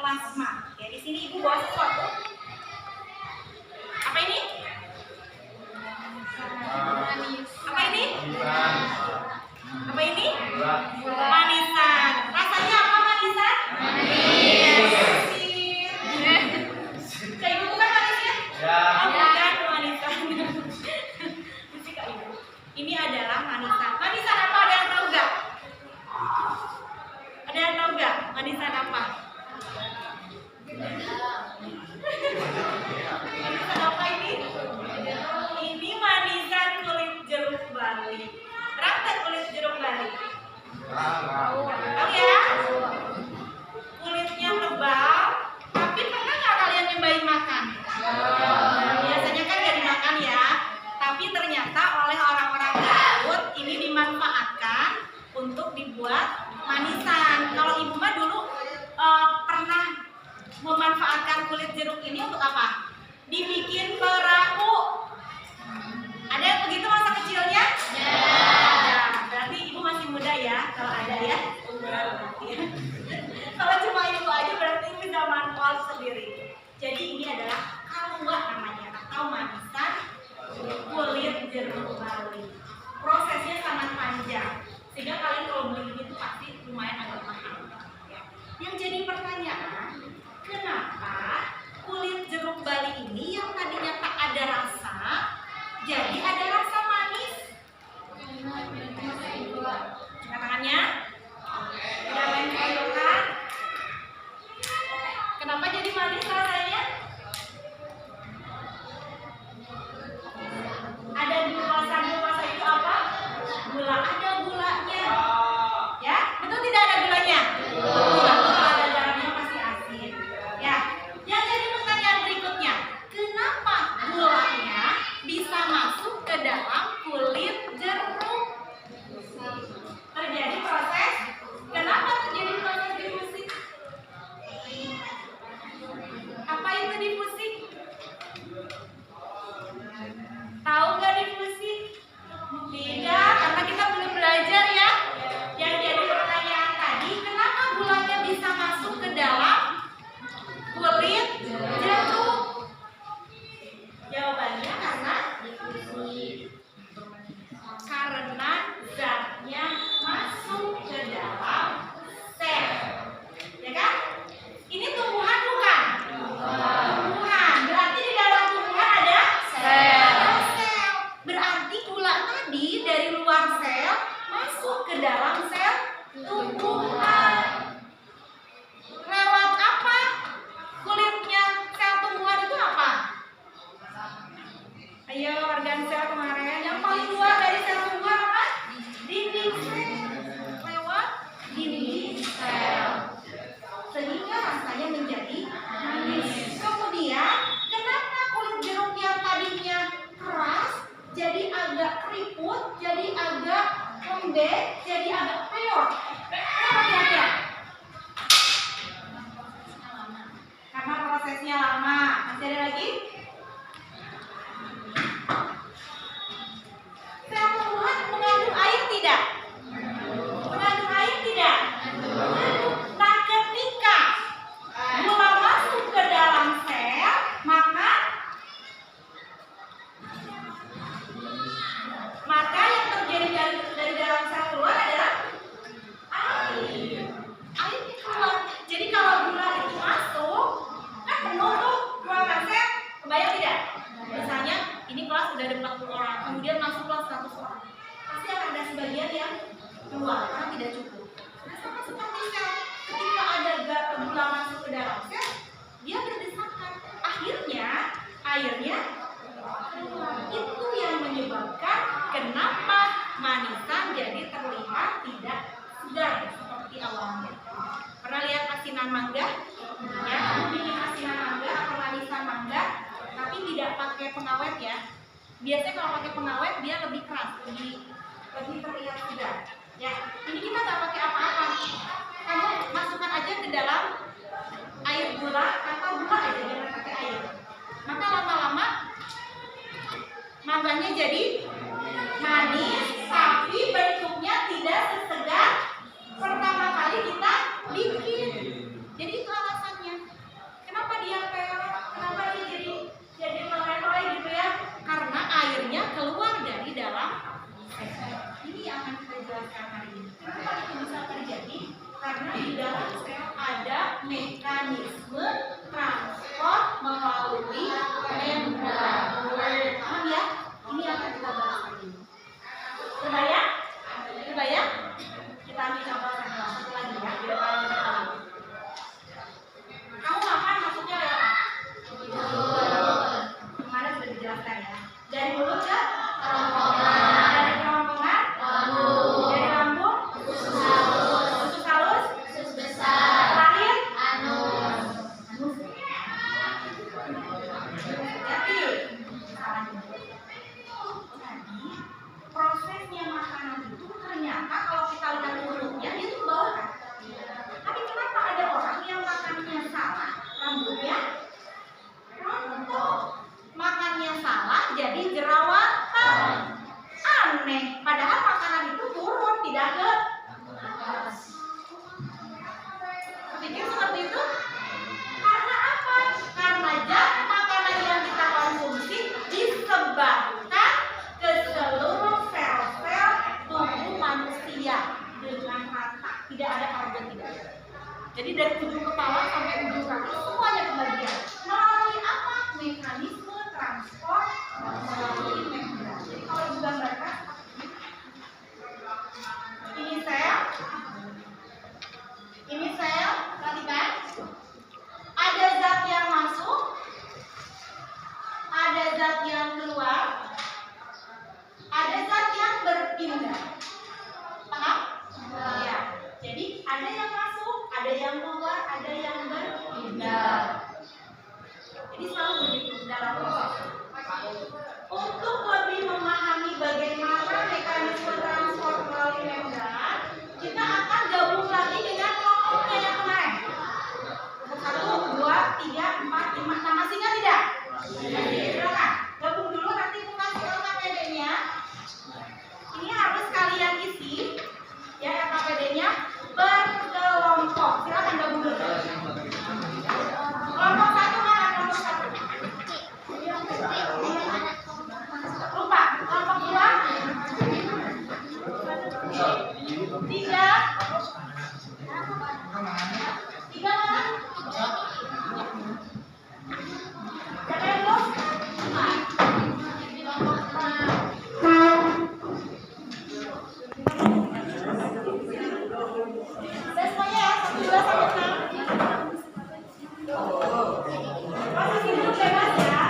plasma. Ya, di sini Ibu bawa sesuatu. Apa ini? Apa ini? Apa ini? Manisan. Rasanya apa manisan? Manis. Kak Ibu bukan manisnya? Oh, bukan manisan. Mesti Kak Ibu. Ini adalah manisan. Manisan apa? Ada yang tahu nggak? Ada yang tahu nggak? Manisan apa? Manisan apa ini? Ini manisan kulit jeruk bali. Rasa kulit jeruk bali. Tahu ya? Kulitnya tebal, tapi pernah nggak kalian nyobain makan? Biasanya kan nggak dimakan ya, tapi ternyata oleh orang-orang Garut ini dimanfaatkan untuk dibuat manisan. Kalau Ibu mah dulu pernah memanfaatkan kulit jeruk ini untuk apa? Dibikin perahu. Ada yang begitu masa kecilnya? Ya, berarti Ibu masih muda ya, kalau ada ya. Kalau cuma Ibu aja berarti Ibu bisa manfaat sendiri. Jadi ini adalah kalua namanya, atau manisan kulit jeruk bali. Prosesnya sangat panjang, sehingga kalian kalau beli ini tuh pasti lumayan agak mahal. Yang jadi pertanyaan, kenapa kulit jeruk bali ini yang tadinya tak ada rasa, jadi ada rasa manis? Coba tangannya. Tidak main koyokan. Kenapa jadi manis rasanya? Ada glukosa itu apa? Gula. Ada gulanya. Ya, betul tidak ada gulanya? Betul. Ada garamnya pasti asin. Ya. Yang jadi pertanyaan berikutnya, kenapa gulanya bisa masuk ke dalam kulit jeruk? Terjadi proses. Kenapa terjadi proses difusi? Apa itu difusi? Tahu nggak difusi? Tidak, karena kita belum belajar ya. Yang jadi pertanyaan tadi, kenapa gulanya bisa masuk ke dalam kulit jeruk? Jawabannya karena zatnya masuk ke dalam sel. Ya kan? Ini tumbuhan bukan? Tumbuhan. Berarti di dalam tumbuhan ada sel. Berarti gula tadi dari luar sel masuk ke dalam sel tumbuhan. Lewat apa? Kulitnya sel tumbuhan itu apa? Ayo, organ sel kemarin yang paling luar dari sel tumbuhan apa? Dinding sel. Lewat dinding sel. Sehingga rasanya menjadi manis. Kemudian, kenapa kulit jeruk yang tadinya keras jadi agak keriput, jadi agak lembek, jadi agak peot? Kenapa kira-kira? Karena prosesnya lama. Masih ada lagi? Sel tumbuhan mengandung air tidak? Mengandung air tidak? Nah, ketika gula masuk ke dalam sel, maka yang terjadi dari dalam sel keluar adalah air. Airnya keluar. Jadi kalau gula itu masuk, kan penuh tuh ruangan sel. Kebayang tidak? Misalnya ini kelas udah ada 40 orang, kemudian masuk kelas 100 orang. Pasti akan ada sebagian yang keluar karena tidak cukup. Nah, sama seperti sel, ketika ada gula masuk ke dalam sel, dia berdesakan. Akhirnya airnya keluar. Itu yang menyebabkan kenapa manisan jadi terlihat tidak segar seperti awalnya. Pernah lihat asinan mangga? Ya, kamu bikin asinan mangga atau manisan mangga, tapi tidak pakai pengawet ya. Biasanya kalau pakai pengawet dia lebih keras, lebih terlihat segar. Ya, ini kita nggak pakai apa-apa. Kamu masukkan aja ke dalam air gula atau gula aja, jangan pakai air. Maka lama-lama mangganya jadi manis, tapi bentuknya tidak sesegar pertama kali kita bikin. Jadi itu alasannya. mekanisme transport melalui membran. Paham ya? Ini akan kita bahas lagi. Kebayang? Kebayang? Kita ambil contoh satu lagi ya. Di depan kita. Kamu makan maksudnya lewat apa? Kemarin sudah dijelaskan ya. Dari mulut ke kerongkongan. Dari kerongkongan lambung. Dari lambung usus halus. Usus besar. Terakhir anus. Jadi prosesnya makanan itu ternyata kalau kita lihat mulutnya dia itu ke bawah kan. Tapi kenapa ada orang yang makannya salah, rambutnya rontok, makannya salah jadi jerawatan. Aneh, padahal makanan itu turun tidak ke atas. Pikir seperti itu? Karena apa? Karena zat makanan yang kita konsumsi disebarkan ke seluruh sel-sel tubuh manusia dengan rata, tidak ada karbon, tidak ada. Jadi dari ujung kepala sampai ujung kaki semuanya kebagian. Melalui apa? Mekanisme transport melalui membran. Jadi kalau ibu gambarkan, ini sel, perhatikan. Ada zat yang masuk, ada zat yang keluar, ada zat yang berpindah. Paham? Ya. Jadi ada yang masuk, ada yang keluar, ada yang berpindah. Jadi selalu begitu dalam proses. Untuk lebih memahami bagaimana mekanisme transport melalui membran, kita akan gabung lagi dengan kelompoknya yang kemarin. 1, 2, 3, 4, 5. Nah, masih ingat tidak? Silakan. Gabung dulu, nanti bukan LKPD-nya. Ini harus kalian isi. Ya, LKPD-nya berkelompok. Silakan gabung dulu. Kelompok 1 mana? Kelompok 1. Lupa. Kelompok 2. 3. 3 mana? Siapa yang belum? Saya semuanya ya, 1, 2, sampai 6. Posisi duduk bebas ya.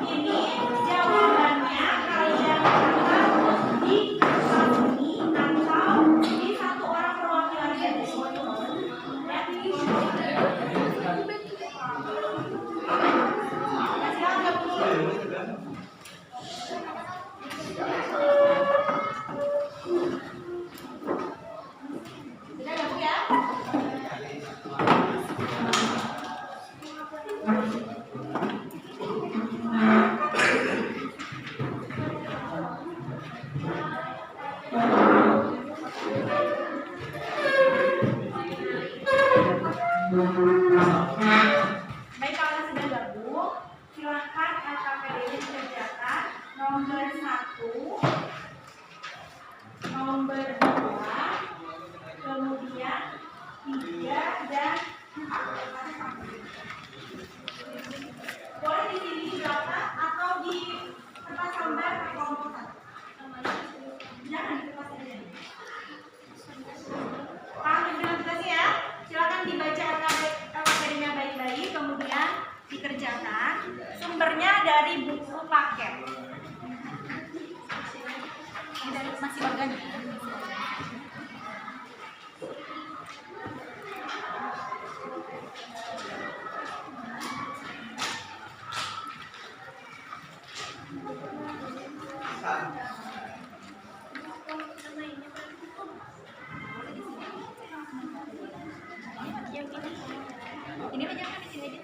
Ini jawabannya kalian catat di kertas ini atau di satu orang perwakilan jadi. Sudah gabung ya? Baik, kalau sudah gabung, silakan LKPD-nya dikerjakan. Nomor 1, nomor 2, kemudian 3 dan 4. Boleh di sini di belakang atau di tempat gambar kelompok 1. Jangan di tempat ini. Paham implementasi ya? Silakan dibaca LKPD-nya baik-baik, kemudian dikerjakan. Sumbernya dari buku paket. Masih organik. Ini aja kan di sini aja.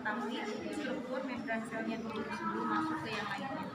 mengetahui struktur membran selnya dulu sebelum masuk ke yang lainnya.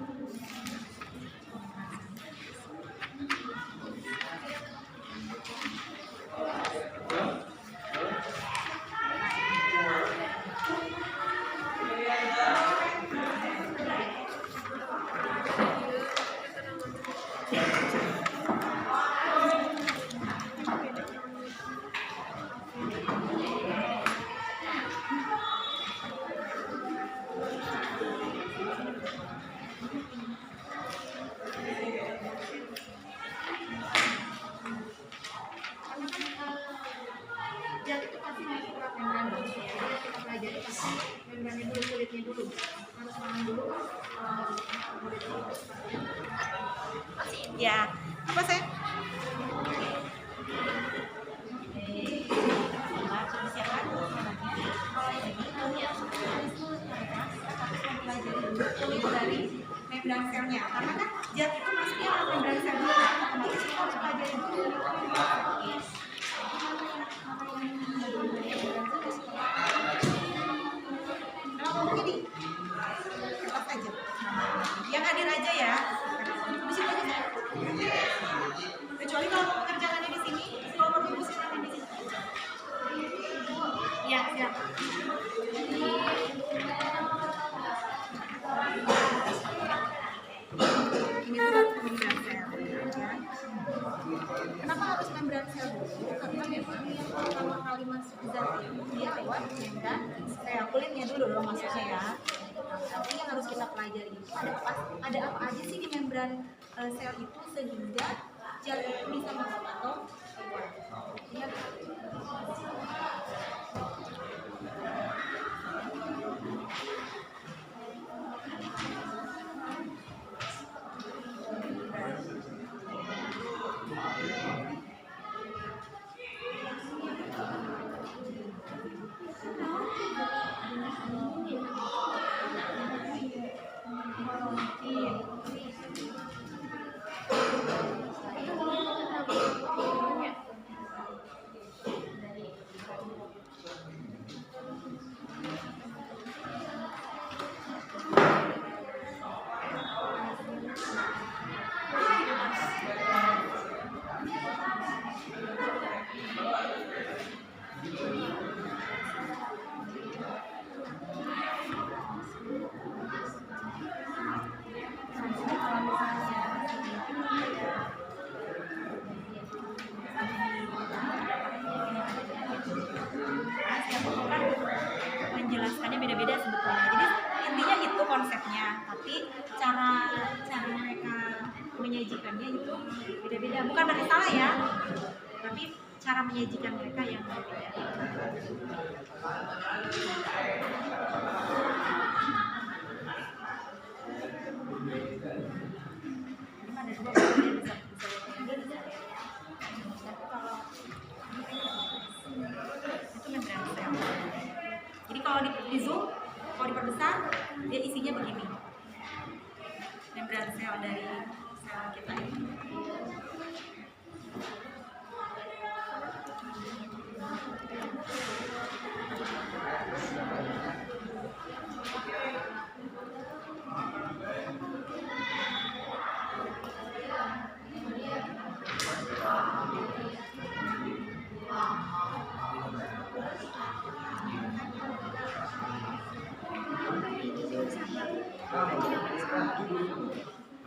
Jadi itu pasti masuk ke membran dulu ya. Jadi kita pelajari pasti membrannya dulu, kulitnya dulu. Harus menang dulu. Ya, apa saya? Kulit dari membran selnya, karena kan zat itu masuknya ke membran sel dulu, otomatis kita harus pelajari dulu. Kalau begini, lepas aja. Yang hadir aja ya. Di sini aja. Kecuali kalau pengerjaannya di sini, kalau perlu silakan di sini. Ya, siap. Ini tuh membran sel. Kenapa harus membran sel dulu? Karena memang yang pertama kali masuk zat itu dia lewat membran sel, kulitnya dulu loh masuknya ya. Tapi yang harus kita pelajari itu ada apa aja sih di membran sel itu sehingga zat itu bisa masuk atau keluar. Ingat. Menjelaskannya beda-beda sebetulnya. Jadi intinya itu konsepnya, tapi cara mereka menyajikannya itu beda-beda. Bukan berarti salah ya, tapi cara menyajikan mereka yang berbeda. Ada dua bisa tapi kalau itu membran sel. Jadi kalau di zoom, kalau diperbesar, dia isinya begini. Membran sel dari sel kita ini.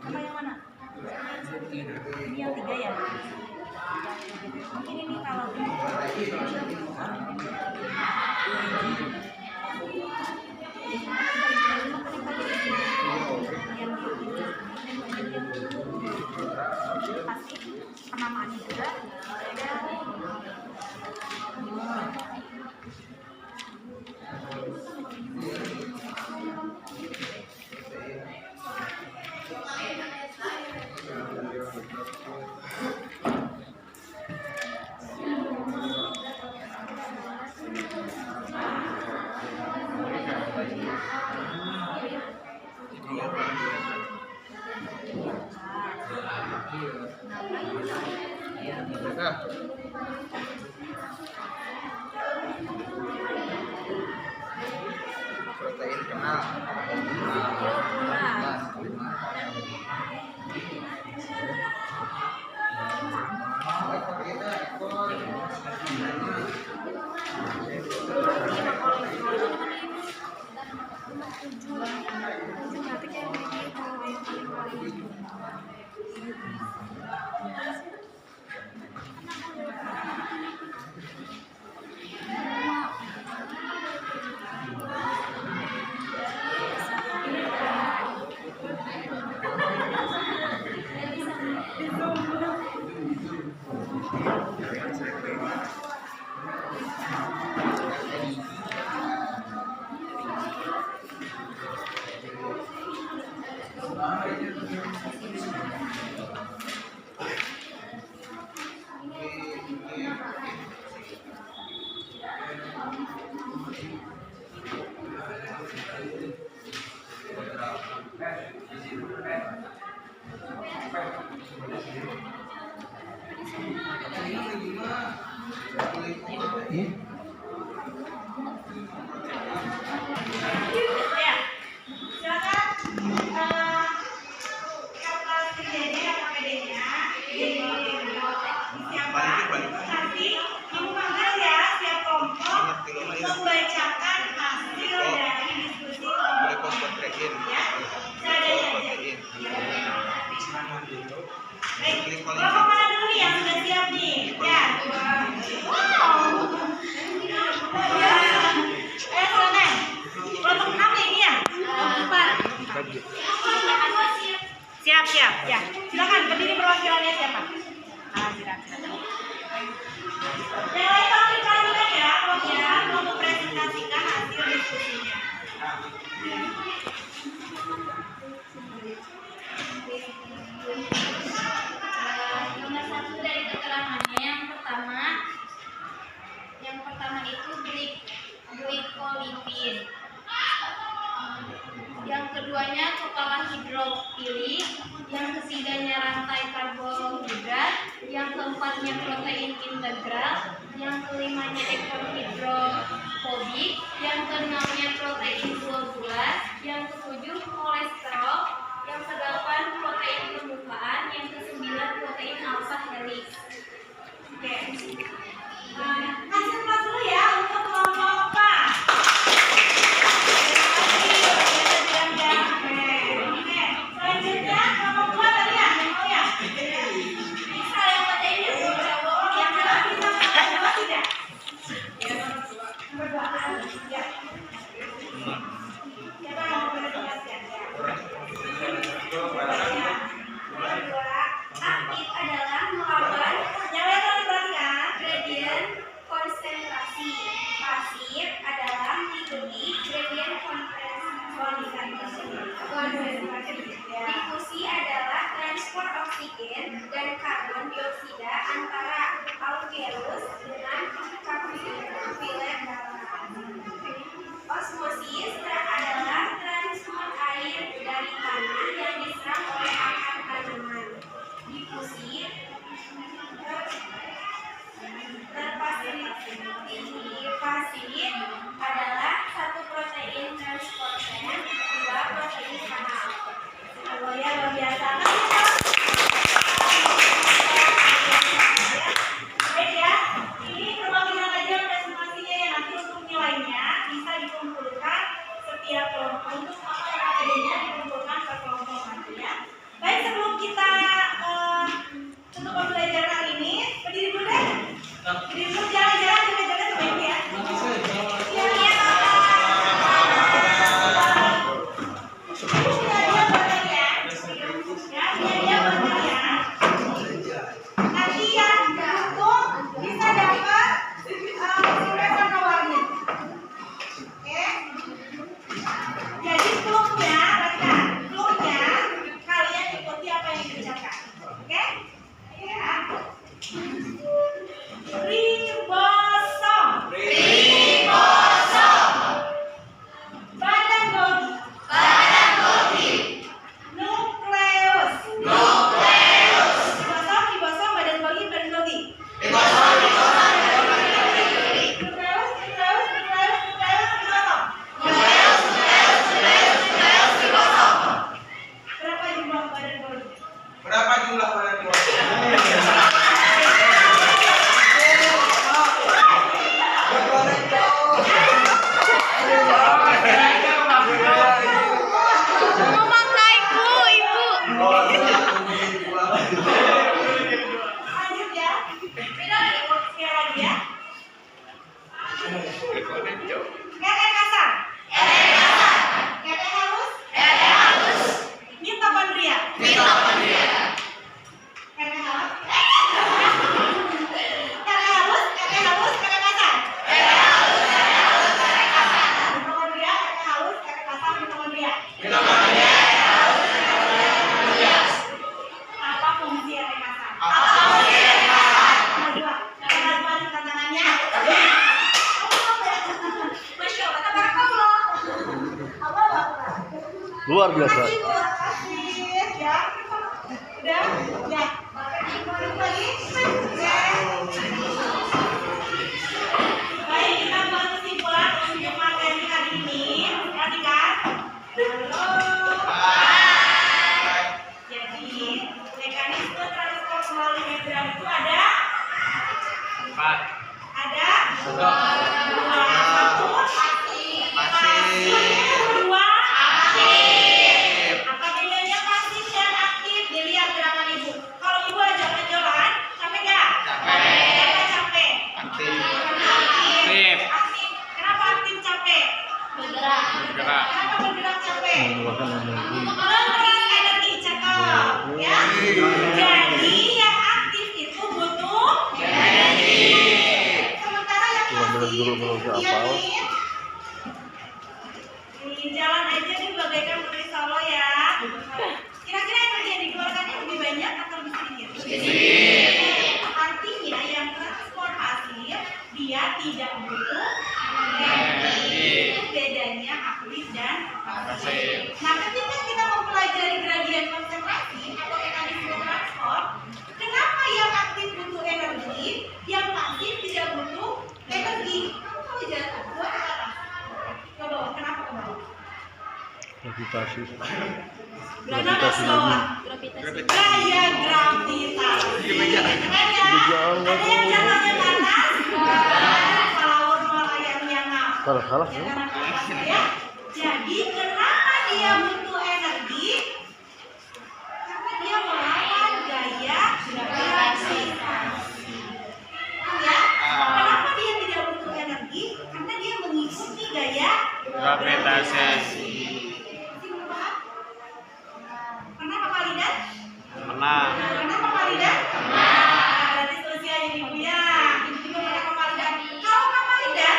Sama yang mana? Ini yang 3 ya? Ini nih kalau ini. Pasti penamaannya juga protein kenal. Ya, silakan kata kerjanya, kata PD-nya disiapkan. Nanti ibu panggil ya setiap kelompok membacakan hasil dari diskusi kelompok. Ya, saya saja. Baik, kelompok mana dulu nih yang sudah siap nih? Ya, wow. Ya, silakan. Kelompok 6 ya ini ya? 4. Siap. Ya, silakan berdiri perwakilannya siapa? Silakan. Yang lain tolong diperhatikan ya, mau mempresentasikan hasil diskusinya. Nomor 1 dari keterangannya yang pertama itu glikolipid. Yang keduanya kepala hidrofili, yang ketiganya rantai karbohidrat, yang keempatnya protein integral, yang kelimanya ekor hidrofobik, yang keenamnya protein globular, yang ketujuh kolesterol, yang kedelapan protein permukaan, yang kesembilan protein alpha helix. Oke. Kasih kelas dulu ya untuk kelompok apa? Selanjutnya kelompok 2 tadi ya, mau ya? Bisa yang bacain ya, yang mana bisa nomor 2 tidak? Nomor 2. Ya. Siapa yang mau berjelaskan ya? Nomor 2, aktif adalah melawan yang lain tolong diperhatikan gradient konsentrasi. Pasif adalah mengikuti gradient konsentrasi. Difusi adalah transport oksigen dan karbon dioksida antara alkeus dengan kapiler dalam. Osmosis adalah transfer air dari tanah yang diserap oleh akar tanaman. Difusi terfasilitasi adalah satu protein transporter, dua protein kanal. Kalau ya luar biasa kan ya? Baik ya, ini perwakilan aja presentasinya ya, nanti untuk nilainya bisa dikumpulkan setiap kelompok untuk APD-nya dikumpulkan ke kelompok nanti ya. Baik, sebelum kita untuk pembelajaran kali ini berdiri dulu deh. Berdiri dulu, jalan-jalan sebaiknya ya. Nanti yang beruntung bisa dapat surat warna-warni. Oke. Jadi Luar biasa. Makasih, Bu. Makasih. Ya. Udah? Ya. Balik lagi. Baik, kita buat kesimpulan untuk materi hari ini. Perhatikan. Halo. Jadi, mekanisme transport melalui medan itu ada? Empat. Ada? Dua. Satu. Pasif. Dua. Aktif. Apa bedanya pasif dan aktif? Dilihat gerakan ibu. Kalau ibu ajak-ajakan, capek nggak? Capek. Kenapa capek? Aktif. Aktif. Aktif. Kenapa aktif capek? Bergerak. Bergerak. Kenapa bergerak capek? Mengeluarkan energi. Menguras energi, cakep. Ya. Jadi yang aktif itu butuh energi. Sementara yang Cuma pasif belum itu hafal. Nih, jalan aja nih bagaikan putri Solo ya. Kira-kira energi yang dikeluarkannya lebih banyak atau lebih sedikit? Artinya yang transportasi dia tidak butuh energi. Itu bedanya aktif dan pasif. Nah, ketika kita mempelajari gradien konsentrasi atau mekanisme transport, kenapa yang aktif butuh energi, yang pasif tidak butuh energi? Kamu tahu jalan ke bawah atau ke atas? Ke bawah. Kenapa ke bawah? Gravitasi. Kenapa ke bawah? Gaya gravitasi. Keren ya? Ada yang jatuhnya panas? Kalau ayamnya ngap. Salah Ya, ya. karena panas ya. Jadi kenapa dia butuh energi? Karena dia melawan gaya gravitasi. Ya? Kenapa dia tidak butuh energi? Karena dia mengikuti gaya Gravitasi. Masih belum paham? Pernah Pak Faridan? Menang. Pernah Pak Faridan? Nah, berarti solusinya ibu ya. Ibu juga pernah Pak Faridan. Kalau Pak Faridan,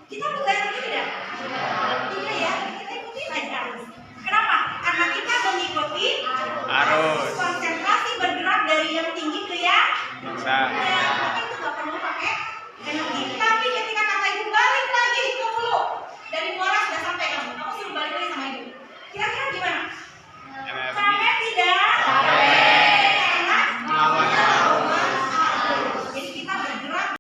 kita butuh energi tidak? Iya ya, kita ikutin aja arus. Kenapa? Karena kita mengikuti Arus. konsentrasi bergerak dari yang tinggi ke yang Bisa. ya, maka itu nggak perlu pakai energi. Tapi ketika kata ibu balik lagi ke hulu, dari muara sudah sampai kamu suruh balik lagi sama ibu. Kira-kira gimana?